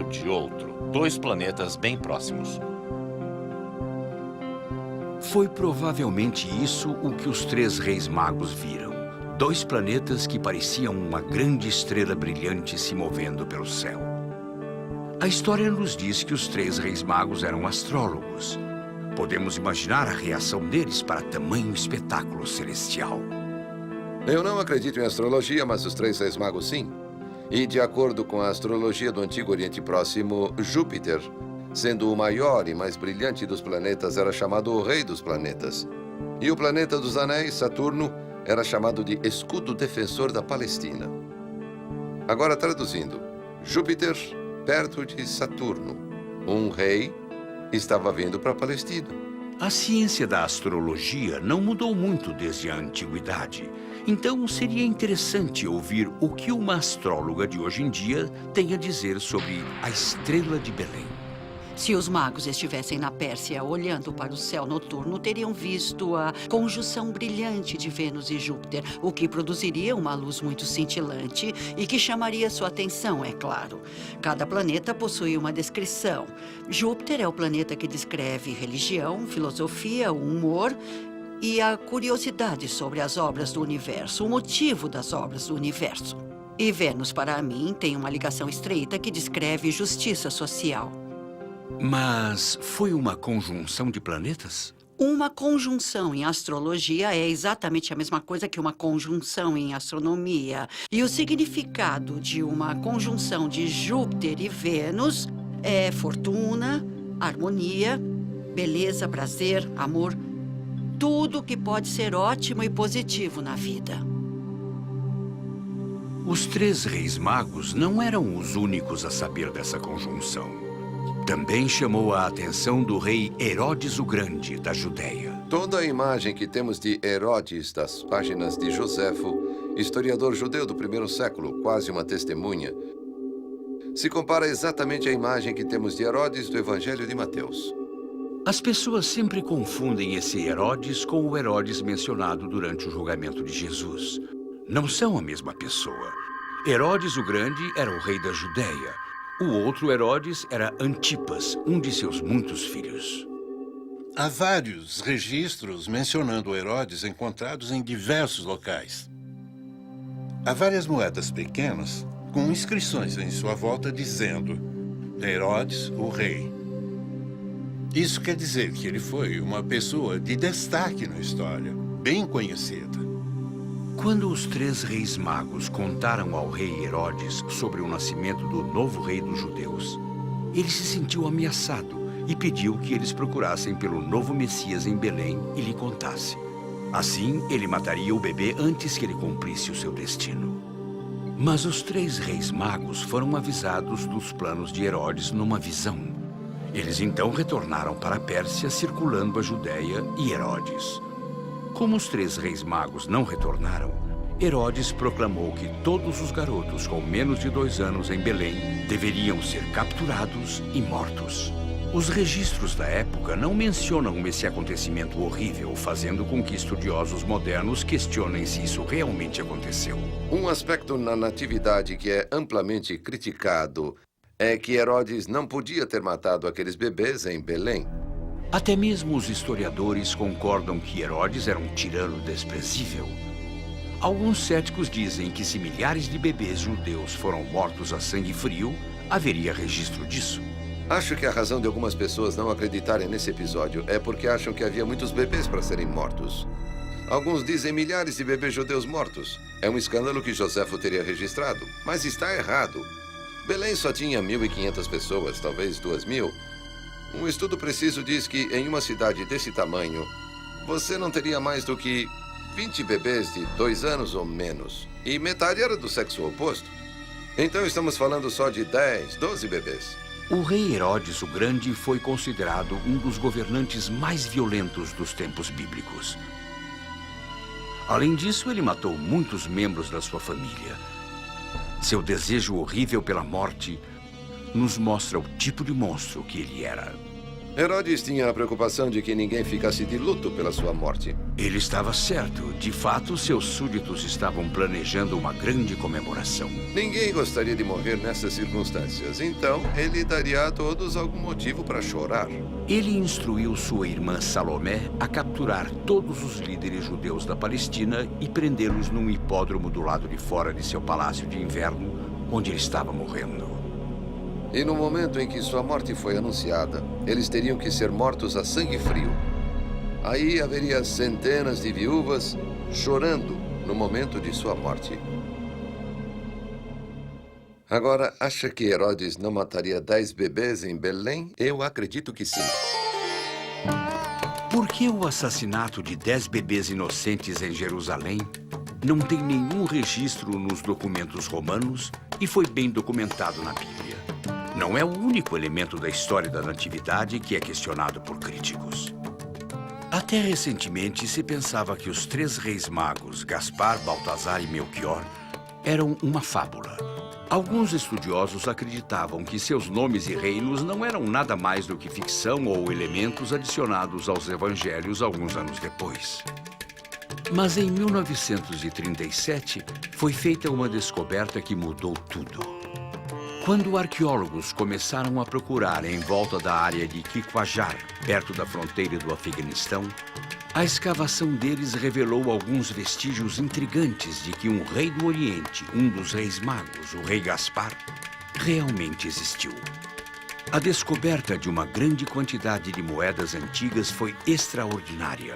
de outro, dois planetas bem próximos. Foi provavelmente isso o que os três reis magos viram. Dois planetas que pareciam uma grande estrela brilhante se movendo pelo céu. A história nos diz que os três reis magos eram astrólogos. Podemos imaginar a reação deles para tamanho espetáculo celestial. Eu não acredito em astrologia, mas os três reis magos sim. E de acordo com a astrologia do Antigo Oriente Próximo, Júpiter, sendo o maior e mais brilhante dos planetas, era chamado o rei dos planetas. E o planeta dos anéis, Saturno, era chamado de escudo defensor da Palestina. Agora traduzindo, Júpiter perto de Saturno. Um rei estava vindo para a Palestina. A ciência da astrologia não mudou muito desde a antiguidade. Então, seria interessante ouvir o que uma astróloga de hoje em dia tem a dizer sobre a estrela de Belém. Se os magos estivessem na Pérsia olhando para o céu noturno, teriam visto a conjunção brilhante de Vênus e Júpiter, o que produziria uma luz muito cintilante e que chamaria sua atenção, é claro. Cada planeta possui uma descrição. Júpiter é o planeta que descreve religião, filosofia, o humor e a curiosidade sobre as obras do universo, o motivo das obras do universo. E Vênus, para mim, tem uma ligação estreita que descreve justiça social. Mas foi uma conjunção de planetas? Uma conjunção em astrologia é exatamente a mesma coisa que uma conjunção em astronomia. E o significado de uma conjunção de Júpiter e Vênus é fortuna, harmonia, beleza, prazer, amor, tudo que pode ser ótimo e positivo na vida. Os três reis magos não eram os únicos a saber dessa conjunção. Também chamou a atenção do rei Herodes o Grande, da Judéia. Toda a imagem que temos de Herodes das páginas de Joséfo, historiador judeu do primeiro século, quase uma testemunha, se compara exatamente à imagem que temos de Herodes do Evangelho de Mateus. As pessoas sempre confundem esse Herodes com o Herodes mencionado durante o julgamento de Jesus. Não são a mesma pessoa. Herodes o Grande era o rei da Judéia. O outro Herodes era Antipas, um de seus muitos filhos. Há vários registros mencionando Herodes encontrados em diversos locais. Há várias moedas pequenas com inscrições em sua volta dizendo Herodes, o rei. Isso quer dizer que ele foi uma pessoa de destaque na história, bem conhecida. Quando os três reis magos contaram ao rei Herodes sobre o nascimento do novo rei dos judeus, ele se sentiu ameaçado e pediu que eles procurassem pelo novo Messias em Belém e lhe contasse. Assim, ele mataria o bebê antes que ele cumprisse o seu destino. Mas os três reis magos foram avisados dos planos de Herodes numa visão. Eles então retornaram para a Pérsia, circulando a Judéia e Herodes. Como os três reis magos não retornaram, Herodes proclamou que todos os garotos com menos de 2 anos em Belém deveriam ser capturados e mortos. Os registros da época não mencionam esse acontecimento horrível, fazendo com que estudiosos modernos questionem se isso realmente aconteceu. Um aspecto na natividade que é amplamente criticado é que Herodes não podia ter matado aqueles bebês em Belém. Até mesmo os historiadores concordam que Herodes era um tirano desprezível. Alguns céticos dizem que se milhares de bebês judeus foram mortos a sangue frio, haveria registro disso. Acho que a razão de algumas pessoas não acreditarem nesse episódio é porque acham que havia muitos bebês para serem mortos. Alguns dizem milhares de bebês judeus mortos. É um escândalo que Joséfo teria registrado, mas está errado. Belém só tinha 1.500 pessoas, talvez 2.000. Um estudo preciso diz que em uma cidade desse tamanho, você não teria mais do que 20 bebês de 2 anos ou menos. E metade era do sexo oposto. Então estamos falando só de 10, 12 bebês. O rei Herodes o Grande foi considerado um dos governantes mais violentos dos tempos bíblicos. Além disso, ele matou muitos membros da sua família. Seu desejo horrível pela morte nos mostra o tipo de monstro que ele era. Herodes tinha a preocupação de que ninguém ficasse de luto pela sua morte. Ele estava certo. De fato, seus súditos estavam planejando uma grande comemoração. Ninguém gostaria de morrer nessas circunstâncias, então ele daria a todos algum motivo para chorar. Ele instruiu sua irmã Salomé a capturar todos os líderes judeus da Palestina e prendê-los num hipódromo do lado de fora de seu palácio de inverno, onde ele estava morrendo. E no momento em que sua morte foi anunciada, eles teriam que ser mortos a sangue frio. Aí haveria centenas de viúvas chorando no momento de sua morte. Agora, acha que Herodes não mataria 10 bebês em Belém? Eu acredito que sim. Por que o assassinato de 10 bebês inocentes em Jerusalém não tem nenhum registro nos documentos romanos e foi bem documentado na Bíblia? Não é o único elemento da história da Natividade que é questionado por críticos. Até recentemente se pensava que os 3 reis magos, Gaspar, Baltazar e Melquior, eram uma fábula. Alguns estudiosos acreditavam que seus nomes e reinos não eram nada mais do que ficção ou elementos adicionados aos evangelhos alguns anos depois. Mas em 1937 foi feita uma descoberta que mudou tudo. Quando arqueólogos começaram a procurar em volta da área de Quiquajar, perto da fronteira do Afeganistão, a escavação deles revelou alguns vestígios intrigantes de que um rei do Oriente, um dos reis magos, o rei Gaspar, realmente existiu. A descoberta de uma grande quantidade de moedas antigas foi extraordinária,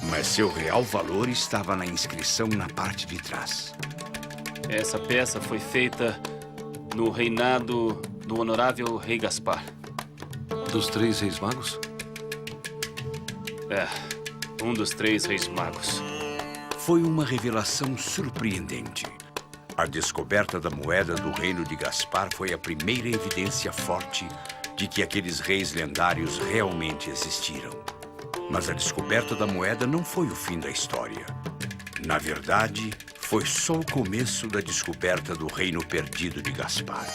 mas seu real valor estava na inscrição na parte de trás. Essa peça foi feita no reinado do honorável rei Gaspar. Dos 3 reis magos? É, um dos 3 reis magos. Foi uma revelação surpreendente. A descoberta da moeda do reino de Gaspar foi a primeira evidência forte de que aqueles reis lendários realmente existiram. Mas a descoberta da moeda não foi o fim da história. Na verdade, foi só o começo da descoberta do reino perdido de Gaspar.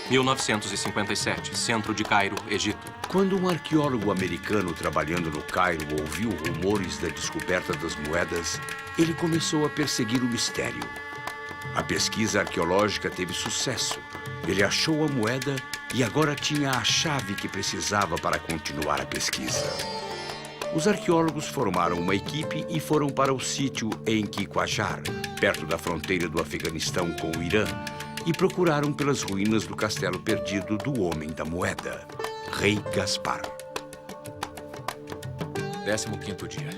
1957, centro de Cairo, Egito. Quando um arqueólogo americano trabalhando no Cairo ouviu rumores da descoberta das moedas, ele começou a perseguir o mistério. A pesquisa arqueológica teve sucesso. Ele achou a moeda e agora tinha a chave que precisava para continuar a pesquisa. Os arqueólogos formaram uma equipe e foram para o sítio em Quiquajar, perto da fronteira do Afeganistão com o Irã, e procuraram pelas ruínas do castelo perdido do Homem da Moeda, Rei Gaspar. 15º dia.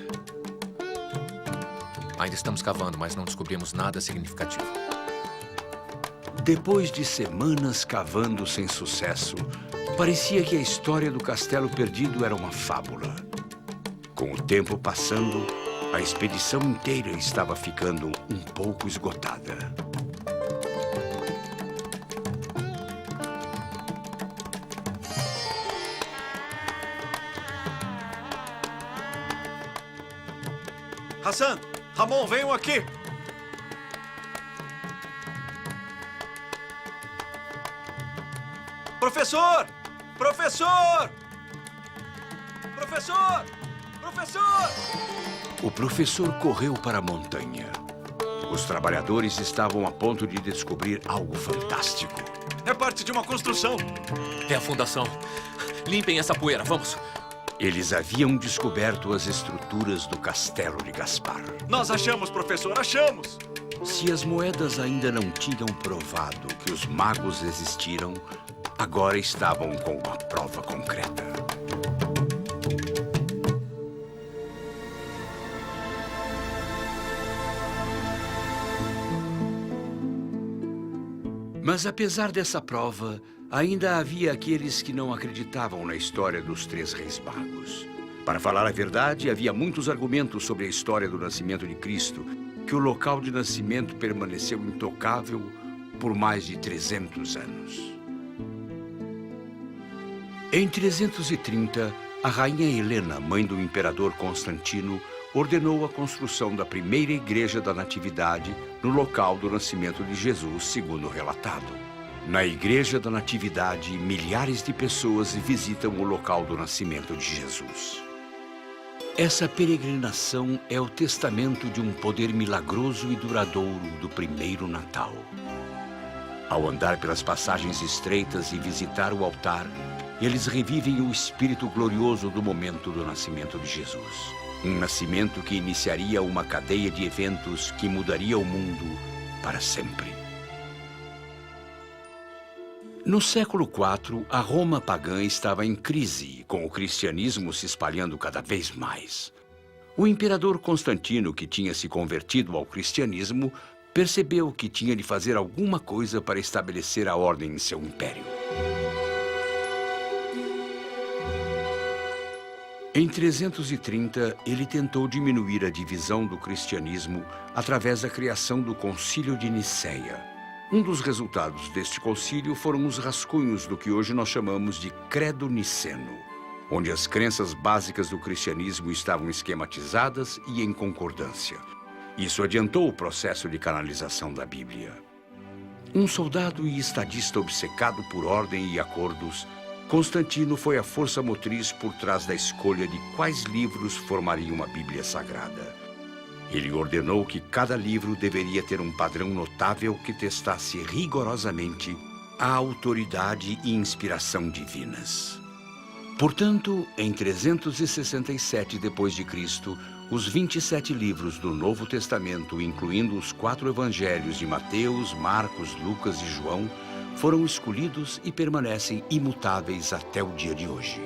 Ainda estamos cavando, mas não descobrimos nada significativo. Depois de semanas cavando sem sucesso, parecia que a história do castelo perdido era uma fábula. Com o tempo passando, a expedição inteira estava ficando um pouco esgotada. Hassan! Ramon, venham aqui! Professor! Professor! Professor! Professor! O professor correu para a montanha. Os trabalhadores estavam a ponto de descobrir algo fantástico. É parte de uma construção. É a fundação. Limpem essa poeira, vamos. Eles haviam descoberto as estruturas do castelo de Gaspar. Nós achamos, professor, achamos! Se as moedas ainda não tinham provado que os magos existiram, agora estavam com uma prova concreta. Mas apesar dessa prova, ainda havia aqueles que não acreditavam na história dos 3 reis magos. Para falar a verdade, havia muitos argumentos sobre a história do nascimento de Cristo, que o local de nascimento permaneceu intocável por mais de 300 anos. Em 330, a rainha Helena, mãe do imperador Constantino, ordenou a construção da primeira igreja da Natividade no local do nascimento de Jesus, segundo relatado. Na Igreja da Natividade, milhares de pessoas visitam o local do nascimento de Jesus. Essa peregrinação é o testamento de um poder milagroso e duradouro do primeiro Natal. Ao andar pelas passagens estreitas e visitar o altar, eles revivem o espírito glorioso do momento do nascimento de Jesus. Um nascimento que iniciaria uma cadeia de eventos que mudaria o mundo para sempre. No século IV, a Roma pagã estava em crise, com o cristianismo se espalhando cada vez mais. O imperador Constantino, que tinha se convertido ao cristianismo, percebeu que tinha de fazer alguma coisa para estabelecer a ordem em seu império. Em 330, ele tentou diminuir a divisão do cristianismo através da criação do Concílio de Nicéia. Um dos resultados deste concílio foram os rascunhos do que hoje nós chamamos de Credo Niceno, onde as crenças básicas do cristianismo estavam esquematizadas e em concordância. Isso adiantou o processo de canalização da Bíblia. Um soldado e estadista obcecado por ordem e acordos, Constantino foi a força motriz por trás da escolha de quais livros formariam a Bíblia Sagrada. Ele ordenou que cada livro deveria ter um padrão notável que testasse rigorosamente a autoridade e inspiração divinas. Portanto, em 367 d.C., os 27 livros do Novo Testamento, incluindo os 4 evangelhos de Mateus, Marcos, Lucas e João, foram escolhidos e permanecem imutáveis até o dia de hoje.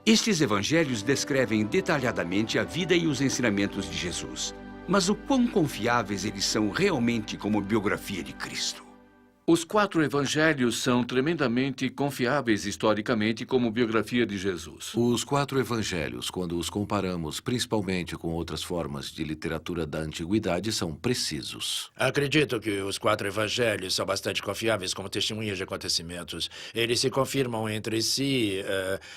Estes evangelhos descrevem detalhadamente a vida e os ensinamentos de Jesus. Mas o quão confiáveis eles são realmente como biografia de Cristo? Os 4 evangelhos são tremendamente confiáveis historicamente como biografia de Jesus. Os 4 evangelhos, quando os comparamos principalmente com outras formas de literatura da antiguidade, são precisos. Acredito que os 4 evangelhos são bastante confiáveis como testemunhas de acontecimentos. Eles se confirmam entre si,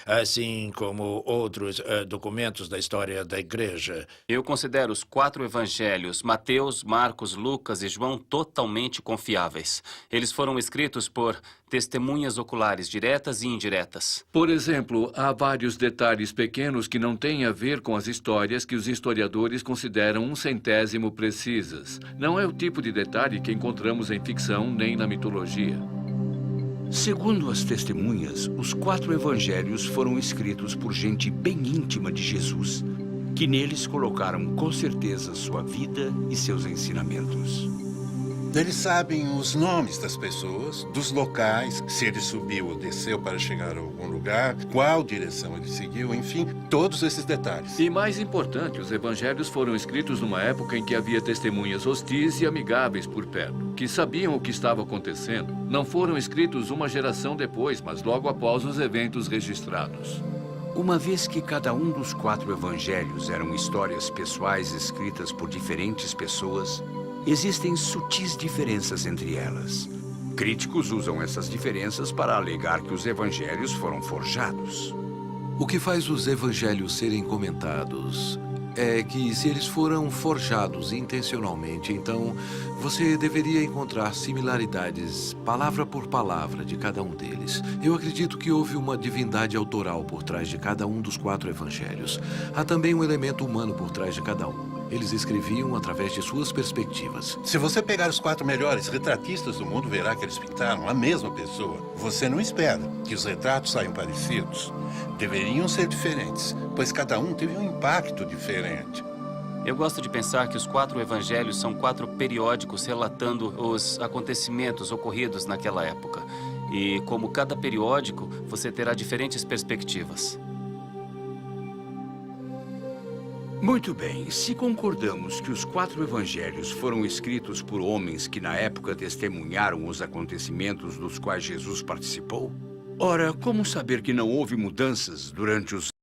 assim como outros documentos da história da igreja. Eu considero os 4 evangelhos, Mateus, Marcos, Lucas e João, totalmente confiáveis. Eles foram escritos por testemunhas oculares diretas e indiretas. Por exemplo, há vários detalhes pequenos que não têm a ver com as histórias que os historiadores consideram 1/100º precisas. Não é o tipo de detalhe que encontramos em ficção nem na mitologia. Segundo as testemunhas, os 4 evangelhos foram escritos por gente bem íntima de Jesus, que neles colocaram com certeza sua vida e seus ensinamentos. Eles sabem os nomes das pessoas, dos locais, se ele subiu ou desceu para chegar a algum lugar, qual direção ele seguiu, enfim, todos esses detalhes. E mais importante, os evangelhos foram escritos numa época em que havia testemunhas hostis e amigáveis por perto, que sabiam o que estava acontecendo. Não foram escritos uma geração depois, mas logo após os eventos registrados. Uma vez que cada um dos 4 evangelhos eram histórias pessoais escritas por diferentes pessoas, existem sutis diferenças entre elas. Críticos usam essas diferenças para alegar que os evangelhos foram forjados. O que faz os evangelhos serem comentados é que, se eles foram forjados intencionalmente, então você deveria encontrar similaridades, palavra por palavra, de cada um deles. Eu acredito que houve uma divindade autoral por trás de cada um dos 4 evangelhos. Há também um elemento humano por trás de cada um. Eles escreviam através de suas perspectivas. Se você pegar os 4 melhores retratistas do mundo, verá que eles pintaram a mesma pessoa. Você não espera que os retratos saiam parecidos. Deveriam ser diferentes, pois cada um teve um impacto diferente. Eu gosto de pensar que os 4 evangelhos são 4 periódicos relatando os acontecimentos ocorridos naquela época. E como cada periódico, você terá diferentes perspectivas. Muito bem, se concordamos que os 4 evangelhos foram escritos por homens que na época testemunharam os acontecimentos dos quais Jesus participou, ora, como saber que não houve mudanças durante os